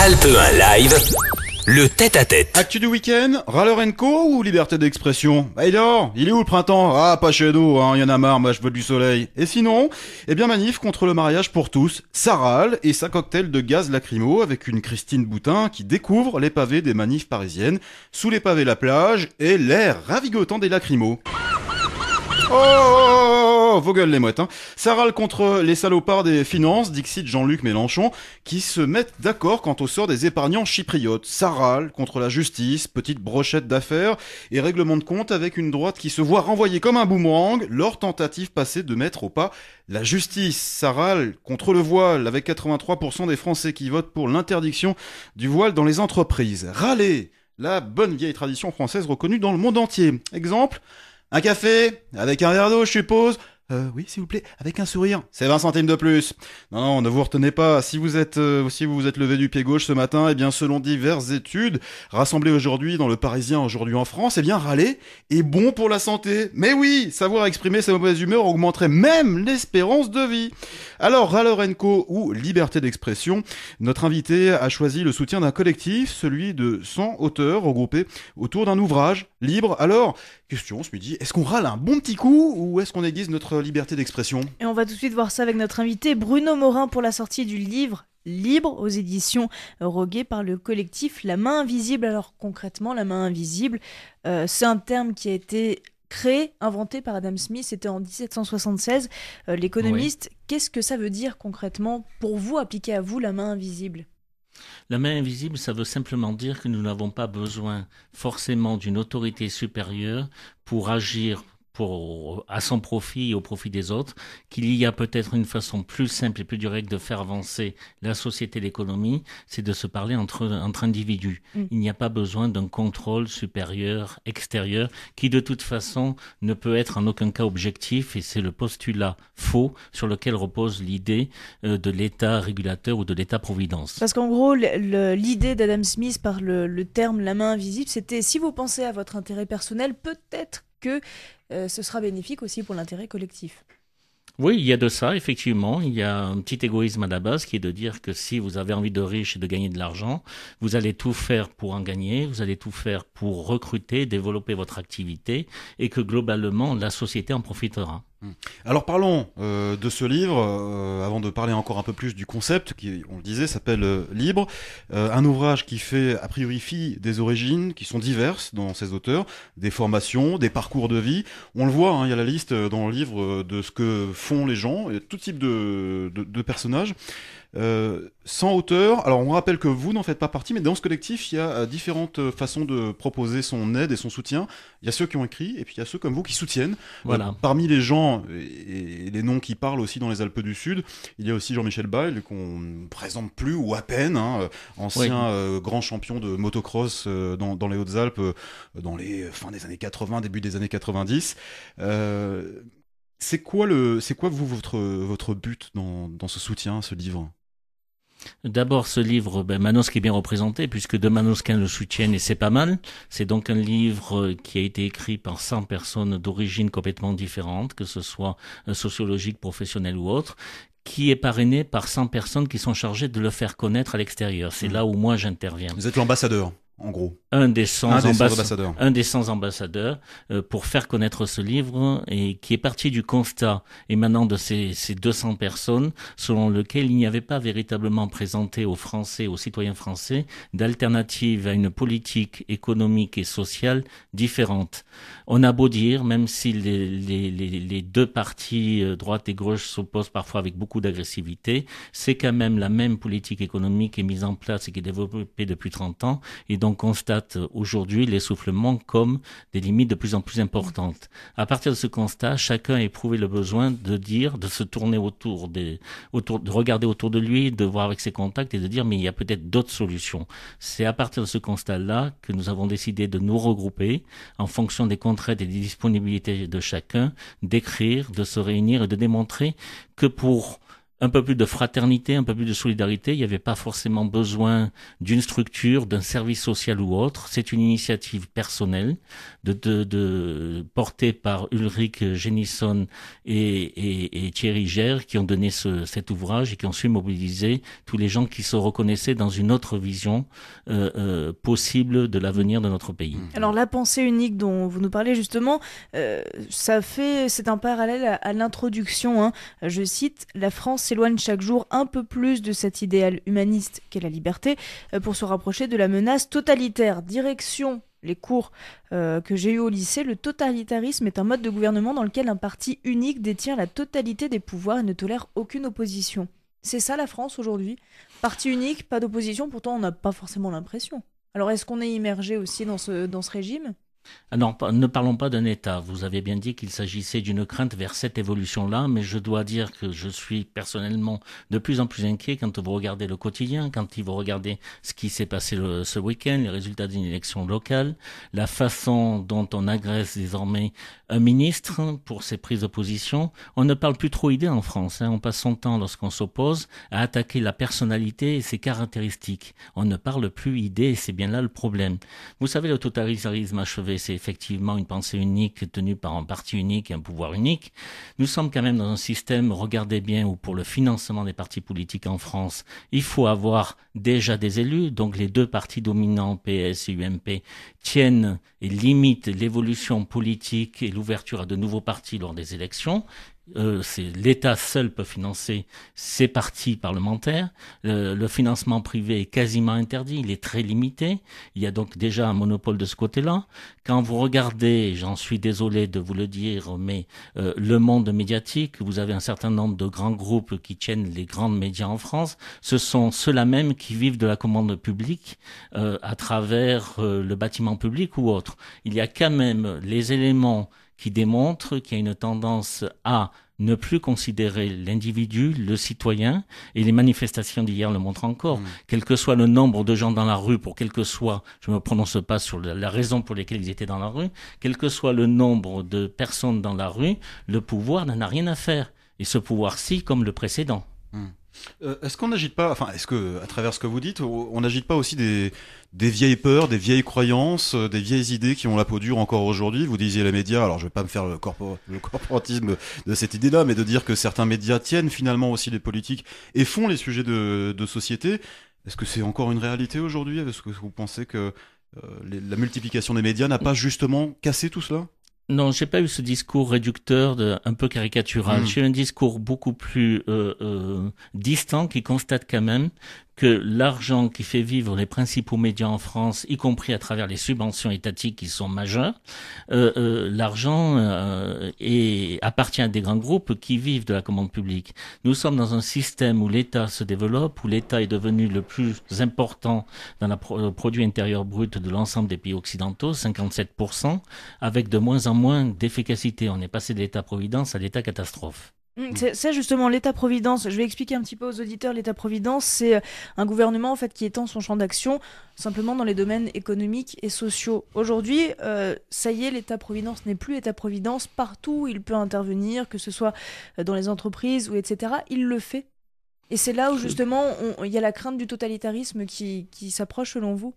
Alpe 1 Live, le tête-à-tête. Actu du week-end, Râleur & Co ou liberté d'expression? Il dort, il est où le printemps? Ah, pas chez nous, y en a marre, moi je veux du soleil. Et sinon, manif contre le mariage pour tous. Ça râle et ça cocktail de gaz lacrymo avec une Christine Boutin qui découvre les pavés des manifs parisiennes. Sous les pavés la plage et l'air ravigotant des lacrymos. Oh, vos gueules les mouettes, hein. Ça râle contre les salopards des finances, dixit Jean-Luc Mélenchon, qui se mettent d'accord quant au sort des épargnants chypriotes. Ça râle contre la justice, petite brochette d'affaires et règlement de compte avec une droite qui se voit renvoyer comme un boomerang leur tentative passée de mettre au pas la justice. Ça râle contre le voile avec 83% des Français qui votent pour l'interdiction du voile dans les entreprises. Râler, la bonne vieille tradition française reconnue dans le monde entier. Exemple, un café, avec un verre d'eau, je suppose. Oui, s'il vous plaît, avec un sourire. C'est 20 centimes de plus. Non, ne vous retenez pas. Si vous êtes levé du pied gauche ce matin, selon diverses études rassemblées aujourd'hui dans le Parisien, aujourd'hui en France, râler est bon pour la santé. Mais oui, savoir exprimer sa mauvaise humeur augmenterait même l'espérance de vie. Alors, Râleur & Co ou liberté d'expression, notre invité a choisi le soutien d'un collectif, celui de 100 auteurs regroupés autour d'un ouvrage libre. Alors, question ce midi, est-ce qu'on râle un bon petit coup ou est-ce qu'on aiguise notre liberté d'expression? Et on va tout de suite voir ça avec notre invité Bruno Morin pour la sortie du livre Libre aux éditions Roguet par le collectif La Main Invisible. Alors concrètement, la main invisible, c'est un terme qui a été créé, inventé par Adam Smith, c'était en 1776. L'économiste, oui. Qu'est-ce que ça veut dire concrètement pour vous, appliqué à vous, la main invisible ? La main invisible, ça veut simplement dire que nous n'avons pas besoin forcément d'une autorité supérieure pour agir à son profit et au profit des autres, qu'il y a peut-être une façon plus simple et plus directe de faire avancer la société et l'économie, c'est de se parler entre individus. Il n'y a pas besoin d'un contrôle supérieur, extérieur, qui de toute façon ne peut être en aucun cas objectif, et c'est le postulat faux sur lequel repose l'idée de l'État régulateur ou de l'État-providence. Parce qu'en gros, l'idée d'Adam Smith par le terme « la main invisible », c'était si vous pensez à votre intérêt personnel, peut-être que ce sera bénéfique aussi pour l'intérêt collectif. Oui, il y a de ça, effectivement. Il y a un petit égoïsme à la base qui est de dire que si vous avez envie de riche et de gagner de l'argent, vous allez tout faire pour en gagner, vous allez tout faire pour recruter, développer votre activité et que globalement, la société en profitera. Alors parlons de ce livre, avant de parler encore un peu plus du concept, qui, on le disait, s'appelle Libre, un ouvrage qui fait a priori fi des origines, qui sont diverses dans ses auteurs, des formations, des parcours de vie. On le voit, il y a la liste dans le livre de ce que font les gens, et tout type de personnages. 100 auteurs. Alors on rappelle que vous n'en faites pas partie, mais dans ce collectif, il y a différentes façons de proposer son aide et son soutien. Il y a ceux qui ont écrit, et puis il y a ceux comme vous qui soutiennent. Voilà. Parmi les gens et les noms qui parlent aussi dans les Alpes du Sud, il y a aussi Jean-Michel Bayle, qu'on ne présente plus ou à peine, ancien grand champion de motocross dans les Hautes-Alpes, dans les fins des années 80, début des années 90. C'est quoi vous votre but dans ce soutien, ce livre? D'abord, ce livre, Manos qui est bien représenté, puisque de Manos qu'un le soutiennent, et c'est pas mal. C'est donc un livre qui a été écrit par 100 personnes d'origine complètement différentes, que ce soit sociologique, professionnelle ou autre, qui est parrainé par 100 personnes qui sont chargées de le faire connaître à l'extérieur. C'est là où moi j'interviens. Vous êtes l'ambassadeur, en gros. Un des 100 ambassadeurs pour faire connaître ce livre et qui est parti du constat émanant de ces 200 personnes selon lequel il n'y avait pas véritablement présenté aux Français, aux citoyens français, d'alternative à une politique économique et sociale différente. On a beau dire, même si les deux partis, droite et gauche, s'opposent parfois avec beaucoup d'agressivité, c'est quand même la même politique économique qui est mise en place et qui est développée depuis 30 ans et donc constate aujourd'hui l'essoufflement comme des limites de plus en plus importantes. À partir de ce constat, chacun a éprouvé le besoin de se tourner de regarder autour de lui, de voir avec ses contacts et de dire mais il y a peut-être d'autres solutions. C'est à partir de ce constat-là que nous avons décidé de nous regrouper en fonction des contraintes et des disponibilités de chacun, d'écrire, de se réunir et de démontrer que pour un peu plus de fraternité, un peu plus de solidarité. Il n'y avait pas forcément besoin d'une structure, d'un service social ou autre. C'est une initiative personnelle portée par Ulrich Jenison et Thierry Gère qui ont donné cet ouvrage et qui ont su mobiliser tous les gens qui se reconnaissaient dans une autre vision possible de l'avenir de notre pays. Alors la pensée unique dont vous nous parlez justement, c'est un parallèle à l'introduction. Hein. Je cite, « La France s'éloigne chaque jour un peu plus de cet idéal humaniste qu'est la liberté pour se rapprocher de la menace totalitaire. Direction les cours que j'ai eus au lycée, le totalitarisme est un mode de gouvernement dans lequel un parti unique détient la totalité des pouvoirs et ne tolère aucune opposition. » C'est ça la France aujourd'hui. Parti unique, pas d'opposition, pourtant on n'a pas forcément l'impression. Alors est-ce qu'on est immergé aussi dans ce régime ? Ah non, ne parlons pas d'un État. Vous avez bien dit qu'il s'agissait d'une crainte vers cette évolution-là, mais je dois dire que je suis personnellement de plus en plus inquiet quand vous regardez le quotidien, quand vous regardez ce qui s'est passé ce week-end, les résultats d'une élection locale, la façon dont on agresse désormais un ministre pour ses prises de position. On ne parle plus trop idées en France. On passe son temps, lorsqu'on s'oppose, à attaquer la personnalité et ses caractéristiques. On ne parle plus idées et c'est bien là le problème. Vous savez, le totalitarisme achevé, c'est effectivement une pensée unique tenue par un parti unique et un pouvoir unique. Nous sommes quand même dans un système, regardez bien, où pour le financement des partis politiques en France, il faut avoir déjà des élus. Donc les deux partis dominants, PS et UMP, tiennent et limitent l'évolution politique et l'ouverture à de nouveaux partis lors des élections. L'État seul peut financer ces partis parlementaires. Le financement privé est quasiment interdit, il est très limité. Il y a donc déjà un monopole de ce côté-là. Quand vous regardez, j'en suis désolé de vous le dire, mais le monde médiatique, vous avez un certain nombre de grands groupes qui tiennent les grands médias en France. Ce sont ceux-là même qui vivent de la commande publique à travers le bâtiment public ou autre. Il y a quand même les éléments qui démontre qu'il y a une tendance à ne plus considérer l'individu, le citoyen, et les manifestations d'hier le montrent encore. Quel que soit le nombre de gens dans la rue, pour quel que soit, je ne me prononce pas sur la raison pour laquelle ils étaient dans la rue, quel que soit le nombre de personnes dans la rue, le pouvoir n'en a rien à faire. Et ce pouvoir-ci, comme le précédent. Est-ce qu'on n'agite pas, enfin, est-ce que, à travers ce que vous dites, on n'agite pas aussi des vieilles peurs, des vieilles croyances, des vieilles idées qui ont la peau dure encore aujourd'hui? Vous disiez les médias, alors je vais pas me faire le corporatisme de cette idée-là, mais de dire que certains médias tiennent finalement aussi les politiques et font les sujets de société. Est-ce que c'est encore une réalité aujourd'hui? Est-ce que vous pensez que la multiplication des médias n'a pas justement cassé tout cela? Non, j'ai pas eu ce discours réducteur un peu caricatural. J'ai eu un discours beaucoup plus distant qui constate quand même que l'argent qui fait vivre les principaux médias en France, y compris à travers les subventions étatiques qui sont majeures, l'argent appartient à des grands groupes qui vivent de la commande publique. Nous sommes dans un système où l'État se développe, où l'État est devenu le plus important dans le produit intérieur brut de l'ensemble des pays occidentaux, 57%, avec de moins en moins d'efficacité. On est passé de l'État-providence à l'État-catastrophe. C'est justement l'État-providence. Je vais expliquer un petit peu aux auditeurs. L'État-providence, c'est un gouvernement en fait qui étend son champ d'action simplement dans les domaines économiques et sociaux. Aujourd'hui, ça y est, l'État-providence n'est plus État-providence. Partout où il peut intervenir, que ce soit dans les entreprises ou etc., il le fait. Et c'est là où justement il y a la crainte du totalitarisme qui s'approche selon vous.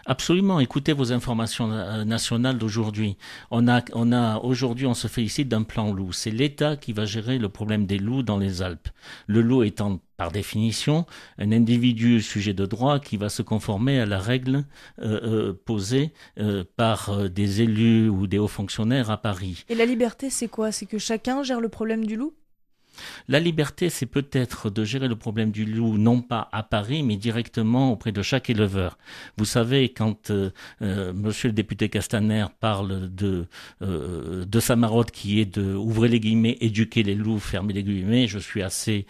Absolument. Écoutez vos informations nationales d'aujourd'hui. Aujourd'hui, on se félicite d'un plan loup. C'est l'État qui va gérer le problème des loups dans les Alpes. Le loup étant, par définition, un individu sujet de droit qui va se conformer à la règle posée par des élus ou des hauts fonctionnaires à Paris. Et la liberté, c'est quoi? C'est que chacun gère le problème du loup? La liberté, c'est peut-être de gérer le problème du loup, non pas à Paris, mais directement auprès de chaque éleveur. Vous savez, quand monsieur le député Castaner parle de sa marotte qui est de, ouvrez les guillemets, éduquer les loups, fermez les guillemets, je suis assez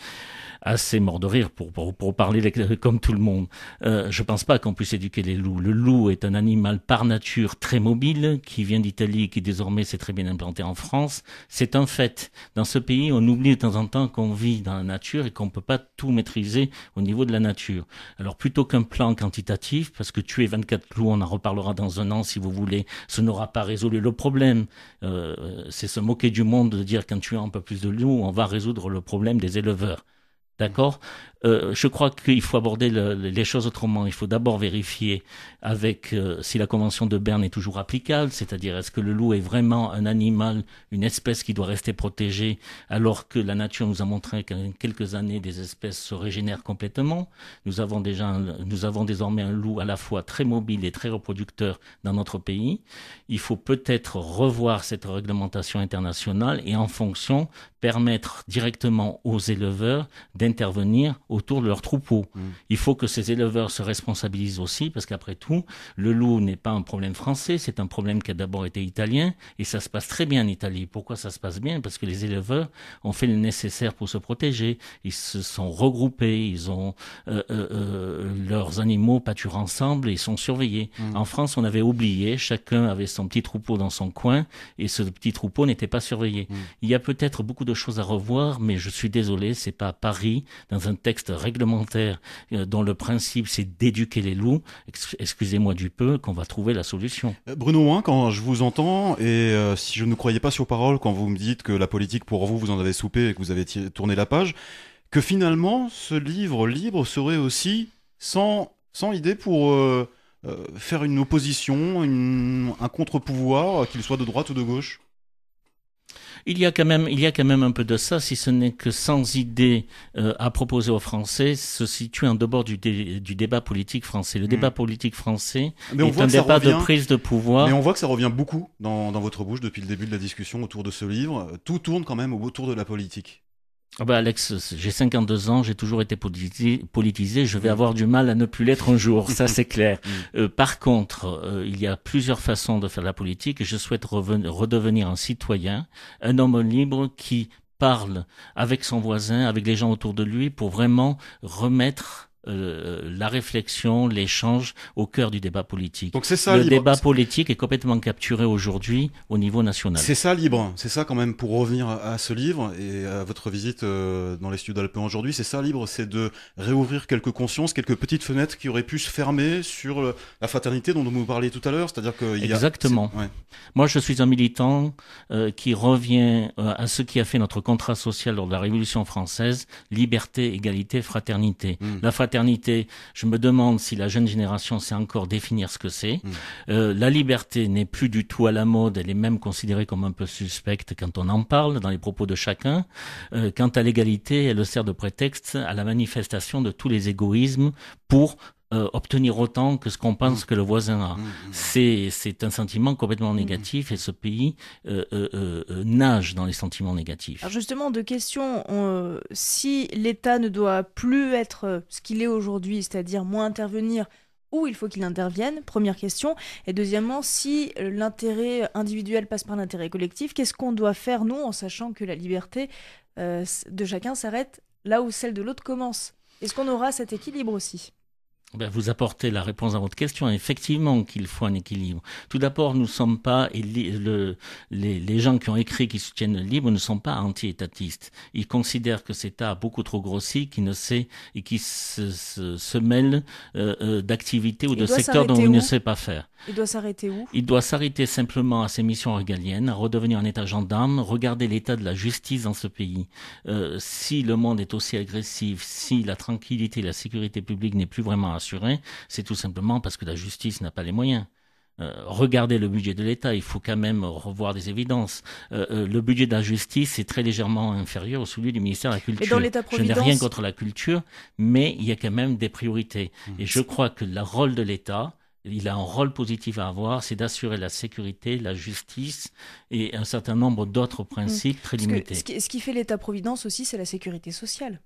mort de rire pour parler comme tout le monde. Je pense pas qu'on puisse éduquer les loups. Le loup est un animal par nature très mobile, qui vient d'Italie, qui désormais s'est très bien implanté en France. C'est un fait. Dans ce pays, on oublie de temps en temps qu'on vit dans la nature et qu'on peut pas tout maîtriser au niveau de la nature. Alors plutôt qu'un plan quantitatif, parce que tuer 24 loups, on en reparlera dans un an si vous voulez, ce n'aura pas résolu le problème. C'est se moquer du monde de dire qu'en tuant un peu plus de loups, on va résoudre le problème des éleveurs. D'accord ? Je crois qu'il faut aborder les choses autrement. Il faut d'abord vérifier avec si la Convention de Berne est toujours applicable, c'est-à-dire est-ce que le loup est vraiment un animal, une espèce qui doit rester protégée, alors que la nature nous a montré qu'en quelques années, des espèces se régénèrent complètement. Nous avons désormais un loup à la fois très mobile et très reproducteur dans notre pays. Il faut peut-être revoir cette réglementation internationale et en fonction permettre directement aux éleveurs d'intervenir autour de leurs troupeaux. Il faut que ces éleveurs se responsabilisent aussi, parce qu'après tout, le loup n'est pas un problème français, c'est un problème qui a d'abord été italien, et ça se passe très bien en Italie. Pourquoi ça se passe bien ? Parce que les éleveurs ont fait le nécessaire pour se protéger. Ils se sont regroupés, ils ont leurs animaux pâturent ensemble et ils sont surveillés. En France, on avait oublié, chacun avait son petit troupeau dans son coin, et ce petit troupeau n'était pas surveillé. Il y a peut-être beaucoup de choses à revoir, mais je suis désolé, c'est pas à Paris, dans un texte réglementaire dont le principe c'est d'éduquer les loups, excusez-moi du peu, qu'on va trouver la solution. Bruno Ouin, quand je vous entends, et si je ne croyais pas sur parole quand vous me dites que la politique pour vous, vous en avez soupé et que vous avez tourné la page, que finalement ce livre libre serait aussi sans idée pour faire une opposition, un contre-pouvoir, qu'il soit de droite ou de gauche. Il y a quand même un peu de ça, si ce n'est que Sans idée à proposer aux Français se situe en dehors du débat politique français. Le débat politique français est un débat de prise de pouvoir. Mais on voit que ça revient beaucoup dans votre bouche depuis le début de la discussion autour de ce livre. Tout tourne quand même autour de la politique. Alex, j'ai 52 ans, j'ai toujours été politisé, je vais avoir du mal à ne plus l'être un jour, ça c'est clair. Par contre, il y a plusieurs façons de faire la politique et je souhaite redevenir un citoyen, un homme libre qui parle avec son voisin, avec les gens autour de lui pour vraiment remettre la réflexion, l'échange au cœur du débat politique. Donc c'est ça, le libre. Débat politique est complètement capturé aujourd'hui au niveau national. C'est ça, libre. C'est ça quand même, pour revenir à ce livre et à votre visite dans les studios d'Alpe aujourd'hui, c'est ça, libre, c'est de réouvrir quelques consciences, quelques petites fenêtres qui auraient pu se fermer sur la fraternité dont vous parliez tout à l'heure, c'est-à-dire qu'il y a... Exactement. Ouais. Moi, je suis un militant qui revient à ce qui a fait notre contrat social lors de la Révolution française, liberté, égalité, fraternité. La fraternité, je me demande si la jeune génération sait encore définir ce que c'est. La liberté n'est plus du tout à la mode, elle est même considérée comme un peu suspecte quand on en parle dans les propos de chacun. Quant à l'égalité, elle sert de prétexte à la manifestation de tous les égoïsmes pour obtenir autant que ce qu'on pense que le voisin a. C'est un sentiment complètement négatif et ce pays nage dans les sentiments négatifs. Alors justement, deux questions. Si l'État ne doit plus être ce qu'il est aujourd'hui, c'est-à-dire moins intervenir, où il faut qu'il intervienne, première question. Et deuxièmement, si l'intérêt individuel passe par l'intérêt collectif, qu'est-ce qu'on doit faire, nous, en sachant que la liberté de chacun s'arrête là où celle de l'autre commence ? Est-ce qu'on aura cet équilibre aussi ? Vous apportez la réponse à votre question. Effectivement qu'il faut un équilibre. Tout d'abord, nous ne sommes pas, les gens qui ont écrit, qui soutiennent le livre, ne sont pas anti-étatistes. Ils considèrent que cet État a beaucoup trop grossi, qui ne sait, et qui se mêle d'activités ou de secteurs dont il ne sait pas faire. Il doit s'arrêter où ? Il doit s'arrêter simplement à ses missions régaliennes, à redevenir un État gendarme, regarder l'état de la justice dans ce pays. Si le monde est aussi agressif, si la tranquillité et la sécurité publique n'est plus vraiment assurée, c'est tout simplement parce que la justice n'a pas les moyens. Regardez le budget de l'État, il faut quand même revoir des évidences. Le budget de la justice est très légèrement inférieur au celui du ministère de la Culture. Et dans l'État-providence... Je n'ai rien contre la culture, mais il y a quand même des priorités. Et je crois que le rôle de l'État, il a un rôle positif à avoir, c'est d'assurer la sécurité, la justice et un certain nombre d'autres principes très limités. Ce qui fait l'État-providence aussi, c'est la sécurité sociale.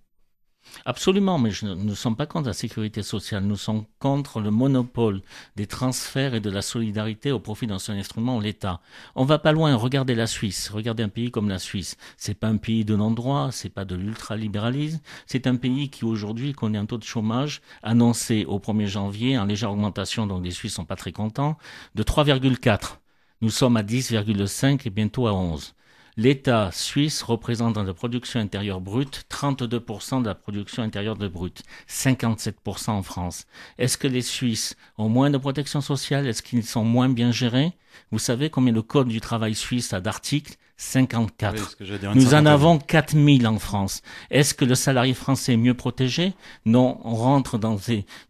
Absolument, mais nous ne sommes pas contre la sécurité sociale, nous sommes contre le monopole des transferts et de la solidarité au profit d'un seul instrument, l'État. On va pas loin, regardez la Suisse, regardez un pays comme la Suisse. C'est pas un pays de non-droit, c'est pas de l'ultralibéralisme, c'est un pays qui aujourd'hui connaît un taux de chômage annoncé au 1er janvier, en légère augmentation, donc les Suisses sont pas très contents, de 3,4. Nous sommes à 10,5 et bientôt à 11. L'État suisse représente dans la production intérieure brute 32% de la production intérieure brute, 57% en France. Est-ce que les Suisses ont moins de protection sociale? Est-ce qu'ils sont moins bien gérés? Vous savez combien le Code du travail suisse a d'articles? 54. Oui, ce que j'allais dire, Nous en avons 4000 en France. Est-ce que le salarié français est mieux protégé? Non, on rentre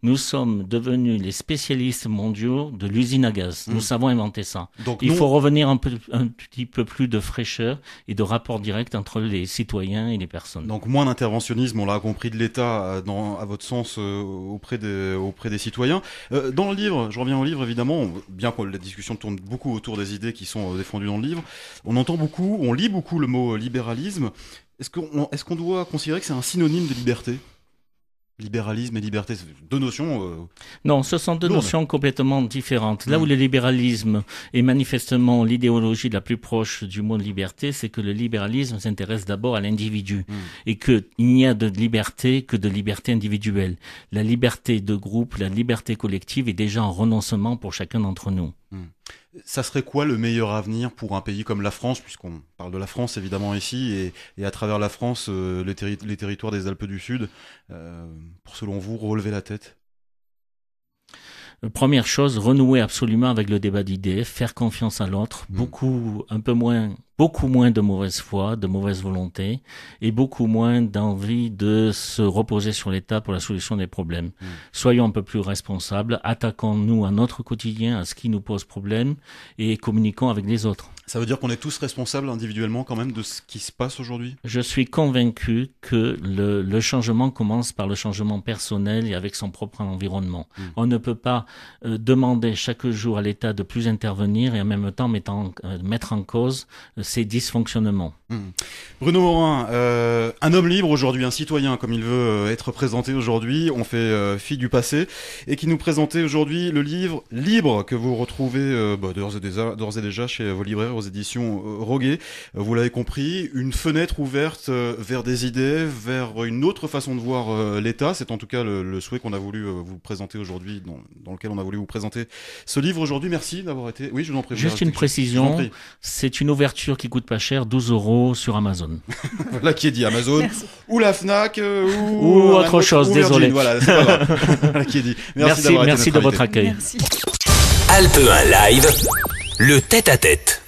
nous sommes devenus les spécialistes mondiaux de l'usine à gaz. Nous savons inventer ça. Donc il faut revenir un petit peu plus de fraîcheur et de rapport direct entre les citoyens et les personnes. Donc moins d'interventionnisme, on l'a compris, de l'État à votre sens auprès des citoyens. Dans le livre, je reviens au livre évidemment, bien que la discussion tourne beaucoup autour des idées qui sont défendues dans le livre, on lit beaucoup le mot libéralisme. Est-ce qu'on doit considérer que c'est un synonyme de liberté ? Libéralisme et liberté, c'est deux notions... Non, ce sont deux notions complètement différentes. Là où le libéralisme est manifestement l'idéologie la plus proche du mot de liberté, c'est que le libéralisme s'intéresse d'abord à l'individu et qu'il n'y a de liberté que de liberté individuelle. La liberté de groupe, la liberté collective est déjà un renoncement pour chacun d'entre nous. Ça serait quoi le meilleur avenir pour un pays comme la France, puisqu'on parle de la France évidemment ici, et à travers la France, les territoires des Alpes du Sud, pour selon vous relever la tête? Première chose, renouer absolument avec le débat d'idées, faire confiance à l'autre, beaucoup moins de mauvaise foi, de mauvaise volonté, et beaucoup moins d'envie de se reposer sur l'État pour la solution des problèmes. Soyons un peu plus responsables, attaquons-nous à notre quotidien, à ce qui nous pose problème, et communiquons avec les autres. Ça veut dire qu'on est tous responsables individuellement quand même de ce qui se passe aujourd'hui? Je suis convaincu que le changement commence par le changement personnel et avec son propre environnement. On ne peut pas demander chaque jour à l'État de plus intervenir et en même temps mettre en cause ses dysfonctionnements. Bruno Morin, un homme libre aujourd'hui, un citoyen comme il veut être présenté aujourd'hui, on fait fi du passé, et qui nous présentait aujourd'hui le livre Libre que vous retrouvez d'ores et déjà chez vos libraires aux éditions Roguet. Vous l'avez compris, une fenêtre ouverte vers des idées, vers une autre façon de voir l'État. C'est en tout cas le souhait qu'on a voulu vous présenter aujourd'hui, dans lequel on a voulu vous présenter ce livre aujourd'hui. Merci d'avoir été... Oui, je vous en prie. Juste une précision, c'est une ouverture qui coûte pas cher, 12 € sur Amazon. Voilà qui est dit, Amazon, Merci. ou la Fnac, ou autre chose, désolé. Voilà, c'est pas grave. Voilà qui est dit. Merci de votre accueil. Merci. Alpe 1 Live, le tête-à-tête.